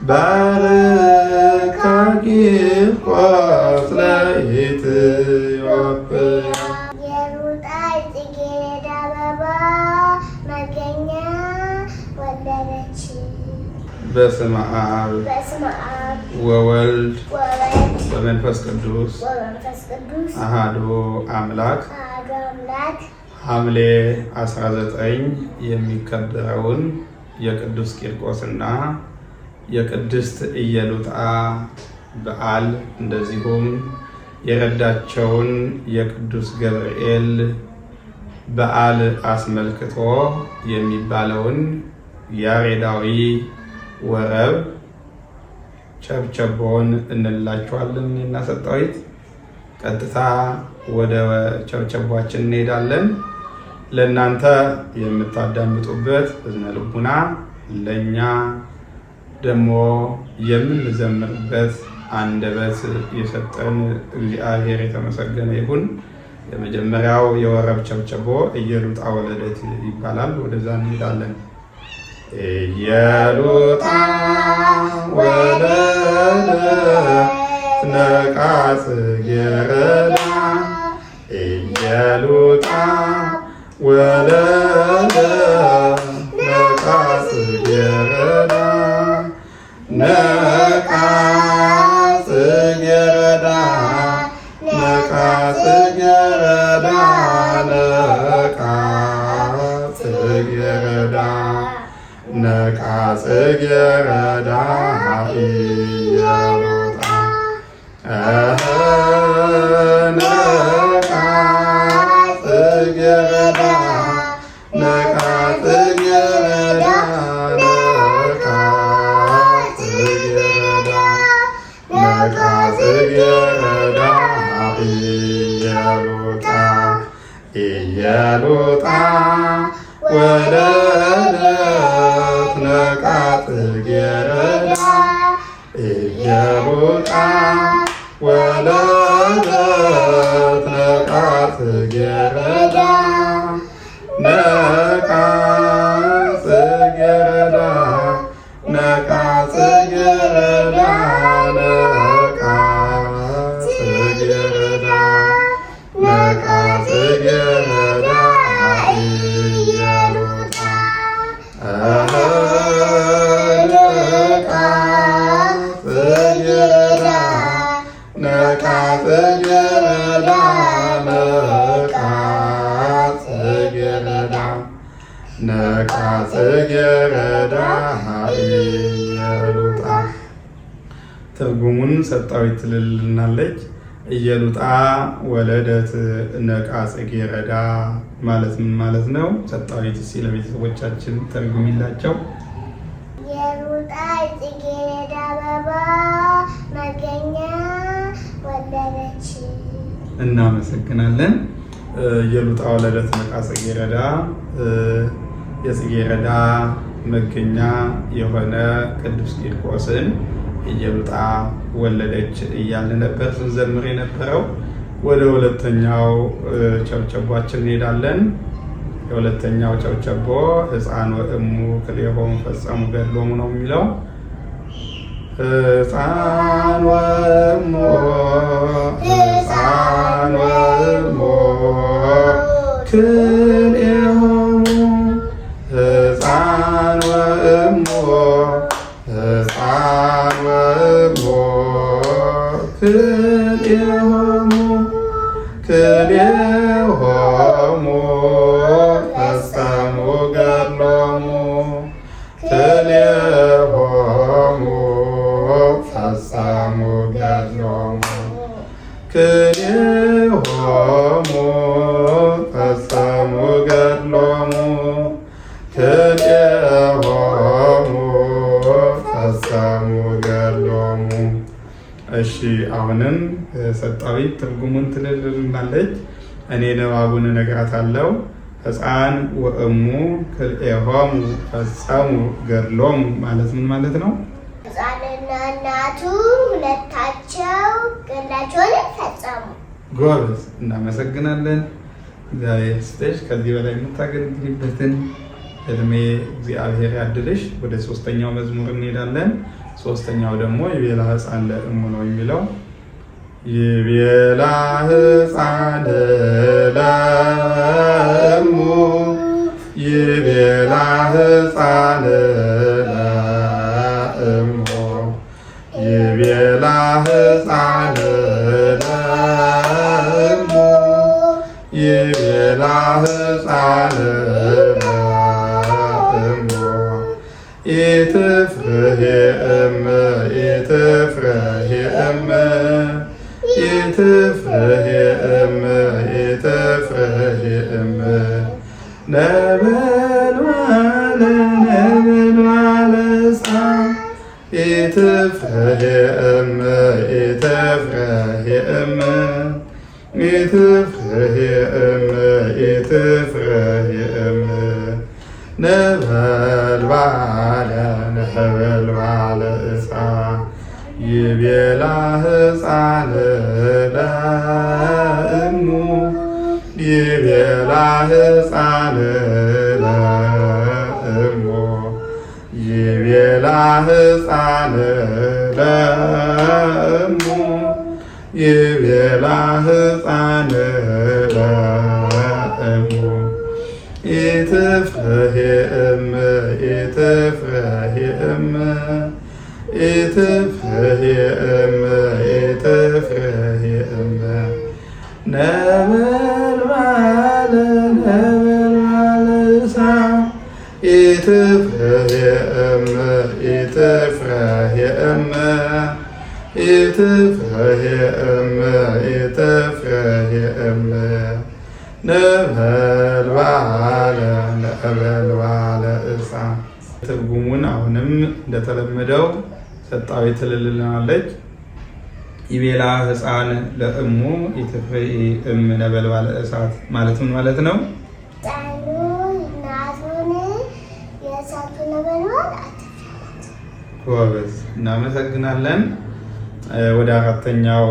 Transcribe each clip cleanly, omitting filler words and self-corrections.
ባርከ ቂርቆስ ለኢትዮጵያ የሩጣ ጽጌረዳ አበባ መገኛ ወለደች። በስመ አብ ወወልድ ወመንፈስ ቅዱስ አሐዱ አምላክ ሐምሌ 19 የሚከበረውን የቅዱስ ቂርቆስና የቅድስት ኢየሉጣ በዓል እንደዚሁም የረዳቸውን የቅዱስ ገብርኤል በዓል አስመልክቶ የሚባለውን ያሬዳዊ ወረብ ቸብቸቦን እንላችኋለን። እናሰጣዊት ቀጥታ ወደ ቸብቸቧችን እንሄዳለን። ለእናንተ የምታዳምጡበት እዝነ ልቡና፣ ለእኛ ደግሞ የምንዘምርበት አንደበት የሰጠን እግዚአብሔር የተመሰገነ ይሁን። የመጀመሪያው የወረብ ቸብቸቦ ኢየሉጣ ወለደች ይባላል። ወደዛ እንሄዳለን። ኢየሉጣ ወለደች ነቃ ጽጌረዳ ኢየሉጣ ወለደች ነቃ ጽጌረዳ ነቃ ጽጌረዳ ነቃ ጽጌረዳ ነቃ ጽጌረዳ ነቃ ጽጌረዳ ኢየሉጣ ነቃ ጽጌረዳ ነቃ ጽጌረዳ ነቃ ጽጌረዳ ነቃ ጽጌረዳ ኢየሉጣ ኢየሉጣ ወለደች ነቃ ጽጌረዳ ኢየሉጣ ወለደች ነቃ ጽጌረዳ ነቃ ጽጌረዳ ነቃ ጽጌረዳ ነቃ ጽጌረዳ ነቃ ጽጌረዳ ኢየሉጣ ነቃ ጽጌረዳ ነቃ ጽጌረዳ ነቃ ጽጌረዳ ነቃ ጽጌረዳ ኢየሉጣ። ትርጉሙን ሰጣዊት ትልልናለች። ኢየሉጣ ወለደት ነቃ ጽጌረዳ ማለት ምን ማለት ነው? ሰጣዊት እስኪ ለቤተሰቦቻችን ተርጉሚላቸው። የሩጣ ጽጌረዳ አበባ መገኛ ወለደች። እናመሰግናለን። ኢየሉጣ ወለደት ነቃ ጽጌረዳ የጽጌረዳ መገኛ የሆነ ቅዱስ ቂርቆስን ኢየሉጣ ወለደች እያልን ነበር ስንዘምር የነበረው። ወደ ሁለተኛው ቸብቸቧችን እንሄዳለን። የሁለተኛው ቸብቸቦ ሕፃን ወእሙ ክልኤሆሙ ፈጸሙ ገድሎሙ ነው የሚለው። ሕፃን ወእሙ ሕፃን ወእሙ ክልኤሆሙ ሕፃን ወእሙ ሕፃን ወእሙ ክልኤሆሙ ክልኤሆሙ ፈጸሙ ገድሎሙ ክልኤሆሙ ፈጸሙ ገድሎሙ ክልኤሆሙ ፈጸሙ ገድሎሙ ክልኤሆሙ ፈጸሙ ገድሎሙ። እሺ አሁንም ሰጣዊት ትርጉሙን ትልልናለች። እኔ ንባቡን እነግራታለሁ። ሕፃን ወእሙ ክልኤሆሙ ፈጸሙ ገድሎሙ ማለት ምን ማለት ነው? ሕፃንና እናቱ ሁለታቸው ገድላቸውን ፈጸሙ። ጎበዝ፣ እናመሰግናለን። እግዚአብሔር ይስጥሽ። ከዚህ በላይ የምታገለግልበትን እድሜ እግዚአብሔር ያድልሽ። ወደ ሶስተኛው መዝሙር እንሄዳለን። ሶስተኛው ደግሞ ይቤላ ሕፃን ለእሙ ነው የሚለው ይቤላ ሕፃን ለእሙ ይቤላ ሕፃን ለእሙ ይቤላ ሕፃን ለእሙ ይቤላ ሕፃን ለእሙ ኢትፍርሂ እም ኢትፍርሂ እም ኢትፍርሂ እም ኢትፍርሂ እም ነበልባለ ነበልባለ ሕፃን ኢትፍርሂ እም ኢትፍርሂ እም ኢትፍርሂ እም ኢትፍርሂ እም ነበልባለ ነበልባለ ሕፃን ይቤላ ሕፃን ለእሙ ይቤላ ሕፃን ለእሙ ይቤላ ሕፃን ለእሙ ይቤላ ሕፃን ለእሙ ኢትፍርሂ እም ኢትፍርሂ እም ኢትፍርሂ እም ኢትፍርሂ እም ነበልባለ ነበልባለ ሕፃን ኢትፍርሂ እም ኢትፍርሂ እም ኢትፍርሂ እም ኢትፍርሂ እም ነበልባለ ነበልባለ ሕፃን። ትርጉሙን አሁንም እንደተለመደው ሰጣዊ ትልልናለች። ይቤላ ሕፃን ለእሙ ኢትፍርሂ እም ነበልባለ እሳት ማለት ምን ማለት ነው? ሕፃኑ እናቱን የእሳቱ ነበልባል አትፍራት። ጎበዝ፣ እናመሰግናለን። ወደ አራተኛው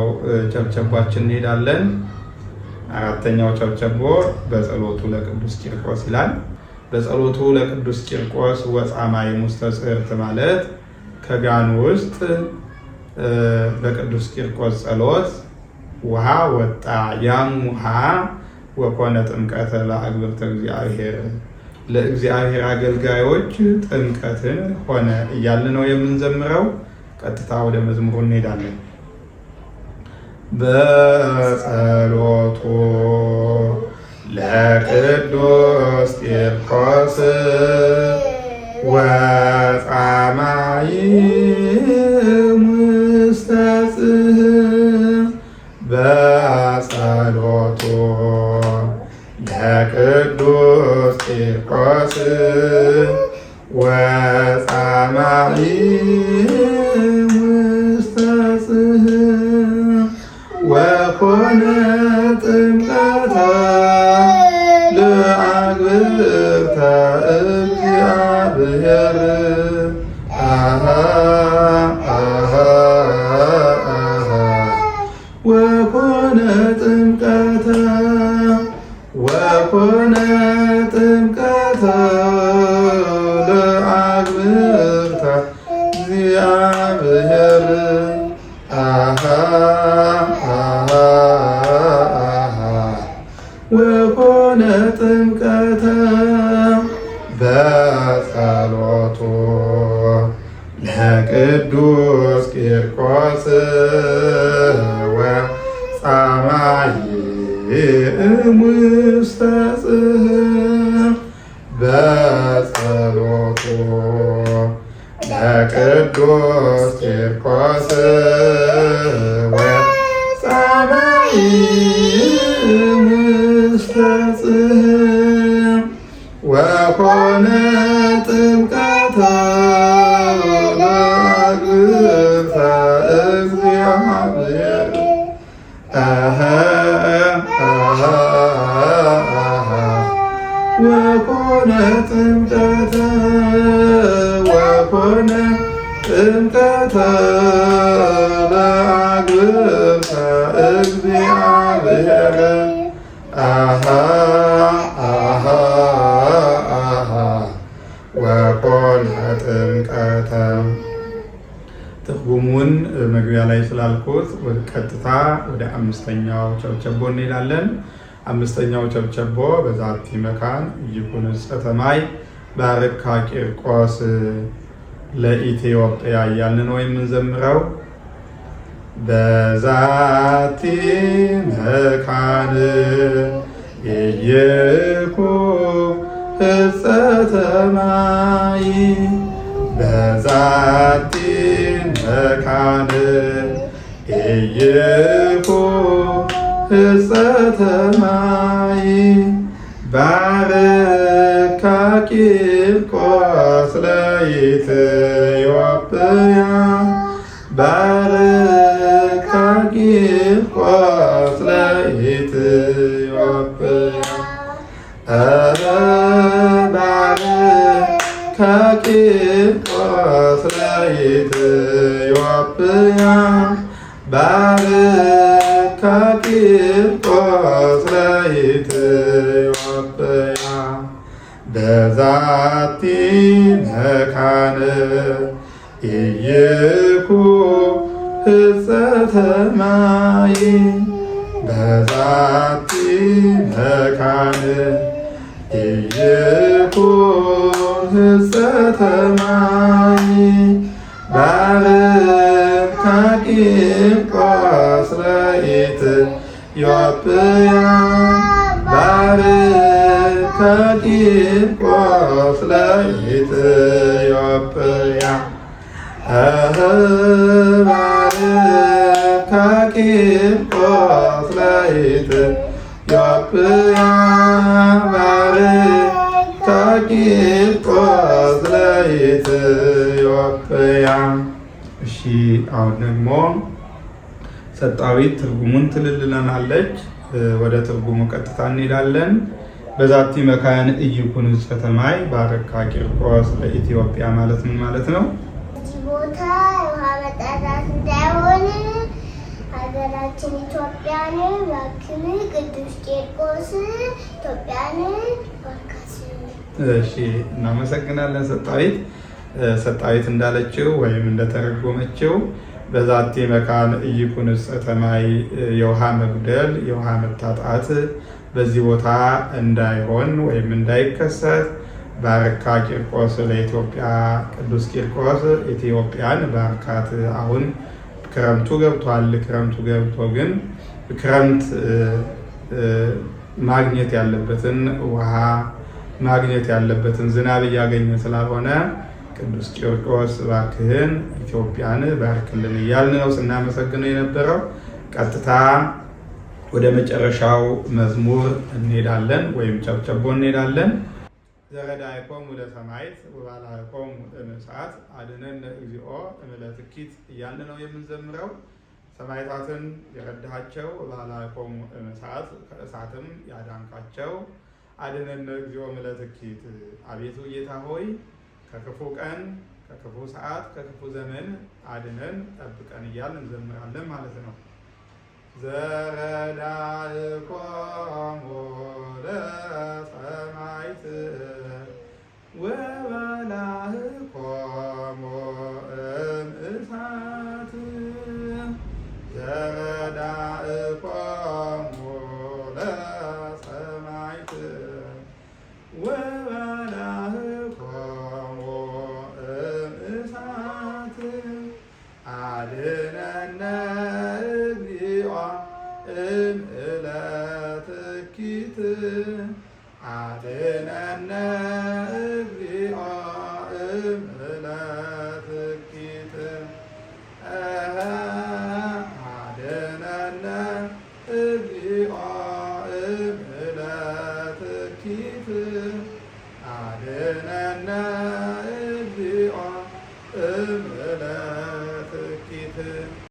ቸብቸቧችን እንሄዳለን። አራተኛው ቸብቸቦ በጸሎቱ ለቅዱስ ቂርቆስ ይላል። በጸሎቱ ለቅዱስ ቂርቆስ ወጻማይ ውስተ ጽሕርት ማለት ከጋኑ ውስጥ በቅዱስ ቂርቆስ ጸሎት ውሃ ወጣ፣ ያም ውሃ ወኮነ ጥምቀተ ለአግብርተ እግዚአብሔር ለእግዚአብሔር አገልጋዮች ጥምቀትን ሆነ እያልን ነው የምንዘምረው። ቀጥታ ወደ መዝሙሩ እንሄዳለን። በጸሎቱ ለቅዱስ ቂርቆስ ወጻማይ ውስተ ጽሕርት በጸሎቱ ለቅዱስ ቂርቆስ ወጻማይ ውስተ ጽሕርት ወኮነ ጥምቀተ ለአግብርተ እግዚአብሔር ወኮነ ጥምቀተ ወኮነ ጥምቀተ ለአግብርተ እግዚአብሔር ወኮነ ጥምቀተ በጸሎቱ ለቅዱስ ቂርቆስ ወጻማይ ውስተ ጽሕርት በጸሎቱ ለቅዱስ ቂርቆስ ወጻማይ ውስተ ጽሕርት ወኮነ ጥምቀተ ለአግብርተ እግዚአብሔር ወኮነ ጥምቀተ ወኮነ ጥምቀተ ለአግብርተ እግዚአብሔር ወኮነ ጥምቀተ ትርጉሙን መግቢያ ላይ ስላልኩት ቀጥታ ወደ አምስተኛው ቸብቸቦ እንሄዳለን። አምስተኛው ቸብቸቦ በዛቲ መካን ይኩን ዕፀተ ማይ ባርካ ቂርቆስ ለኢትዮጵያ እያልን ነው የምንዘምረው። በዛቲ መካን ይኩን ዕፀተ ማይ በዛቲ መካን ይኩን ዕፀተ ማይ ባርካ ቂርቆስ ለኢትዮጵያ ባርካ ቂርቆስ ለኢትዮጵያ ባርካ ቂርቆስ ለኢትዮጵያ ባርካ ቂርቆስ ለኢትዮጵያ በዛቲ መካን ይኩን ዕፀተ ማይ በዛቲ መካን ይኩን ዕፀተ ማይ ባርካ ቂርቆስ ለኢትዮጵያ ባርካ ቂርቆስ ለኢትዮጵያ ባርካ ቂርቆስ ለኢትዮጵያ ባርካ ቂርቆስ ለኢትዮጵያ። እሺ አሁን ደግሞ ሰጣዊት ትርጉሙን ትልልናለች። ወደ ትርጉሙ ቀጥታ እንሄዳለን። በዛቲ መካን ይኩን ዕፀተ ማይ ባርካ ቂርቆስ ለኢትዮጵያ ማለት ምን ማለት ነው? እዚህ ቦታ ውሃ መጠጣት እንዳይሆን ሀገራችን ኢትዮጵያን እባክህ ቅዱስ ቂርቆስ ኢትዮጵያን ባርካት። እሺ እናመሰግናለን ሰጣዊት። ሰጣዊት እንዳለችው ወይም እንደተረጎመችው በዛቲ መካን ይኩን ዕፀተ ማይ የውሃ መጉደል የውሃ መታጣት በዚህ ቦታ እንዳይሆን ወይም እንዳይከሰት ባርካ ቂርቆስ ለኢትዮጵያ ቅዱስ ቂርቆስ ኢትዮጵያን ባርካት። አሁን ክረምቱ ገብቷል። ክረምቱ ገብቶ ግን ክረምት ማግኘት ያለበትን ውሃ ማግኘት ያለበትን ዝናብ እያገኘ ስላልሆነ ቅዱስ ቂርቆስ እባክህን ኢትዮጵያን ባርክልን እያልን ነው ስናመሰግነው የነበረው። ቀጥታ ወደ መጨረሻው መዝሙር እንሄዳለን ወይም ቸብቸቦ እንሄዳለን። ዘረዳይኮሙ ለሰማዕት ወባልዓኮሙ እምእሳት አድኅነነ እግዚኦ እምለትኪት እያልን ነው የምንዘምረው። ሰማዕታትን የረዳሃቸው ወባልዓኮሙ እምእሳት ከእሳትም ያዳንካቸው አድኅነነ እግዚኦ እምለትኪት አቤቱ ጌታ ሆይ ከክፉ ቀን ከክፉ ሰዓት ከክፉ ዘመን አድነን ጠብቀን እያልን እንዘምራለን ማለት ነው። ዘረዳይኮሙ ለሰማዕት ወባልዓኮሙ እምእሳት ዘረዳይኮሙ ለሰማዕት ወባልዓኮሙ እምእሳት አድኅነነ እግዚኦ እምእለትኪት አድኅነነ እግዚኦ እምእለትኪት አድኅነነ እግዚኦ እምእለትኪት አድኅነነ እግዚኦ